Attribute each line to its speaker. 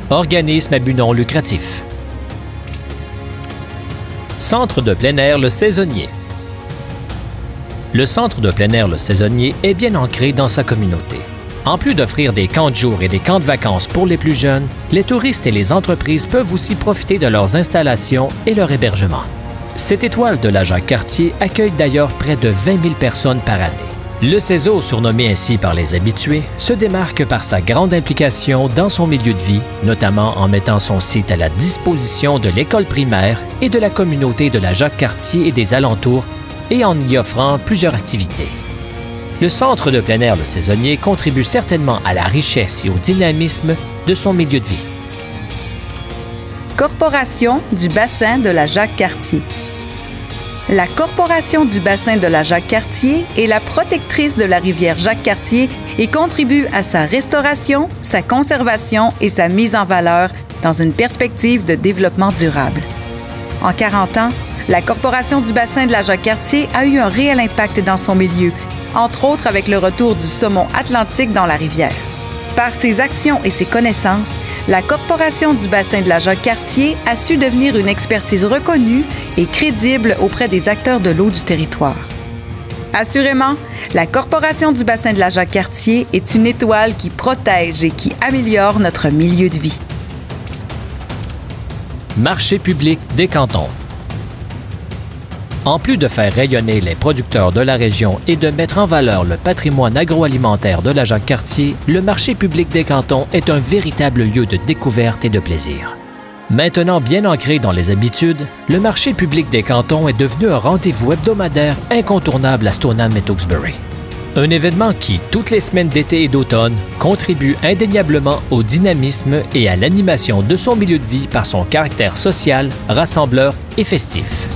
Speaker 1: Organisme à but non lucratif. Centre de plein air Le Saisonnier. Le centre de plein air Le Saisonnier est bien ancré dans sa communauté. En plus d'offrir des camps de jour et des camps de vacances pour les plus jeunes, les touristes et les entreprises peuvent aussi profiter de leurs installations et leur hébergement. Cette étoile de la Jacques-Cartier accueille d'ailleurs près de 20 000 personnes par année. Le CESO, surnommé ainsi par les habitués, se démarque par sa grande implication dans son milieu de vie, notamment en mettant son site à la disposition de l'école primaire et de la communauté de la Jacques-Cartier et des alentours et en y offrant plusieurs activités. Le centre de plein air Le Saisonnier contribue certainement à la richesse et au dynamisme de son milieu de vie.
Speaker 2: Corporation du bassin de la Jacques-Cartier. La Corporation du bassin de la Jacques-Cartier est la protectrice de la rivière Jacques-Cartier et contribue à sa restauration, sa conservation et sa mise en valeur dans une perspective de développement durable. En 40 ans, la Corporation du bassin de la Jacques-Cartier a eu un réel impact dans son milieu, entre autres avec le retour du saumon atlantique dans la rivière. Par ses actions et ses connaissances, la Corporation du bassin de la Jacques-Cartier a su devenir une expertise reconnue et crédible auprès des acteurs de l'eau du territoire. Assurément, la Corporation du bassin de la Jacques-Cartier est une étoile qui protège et qui améliore notre milieu de vie.
Speaker 1: Marché public des cantons. En plus de faire rayonner les producteurs de la région et de mettre en valeur le patrimoine agroalimentaire de la Jacques-Cartier, le marché public des cantons est un véritable lieu de découverte et de plaisir. Maintenant bien ancré dans les habitudes, le marché public des cantons est devenu un rendez-vous hebdomadaire incontournable à Stoneham et Tewkesbury. Un événement qui, toutes les semaines d'été et d'automne, contribue indéniablement au dynamisme et à l'animation de son milieu de vie par son caractère social, rassembleur et festif.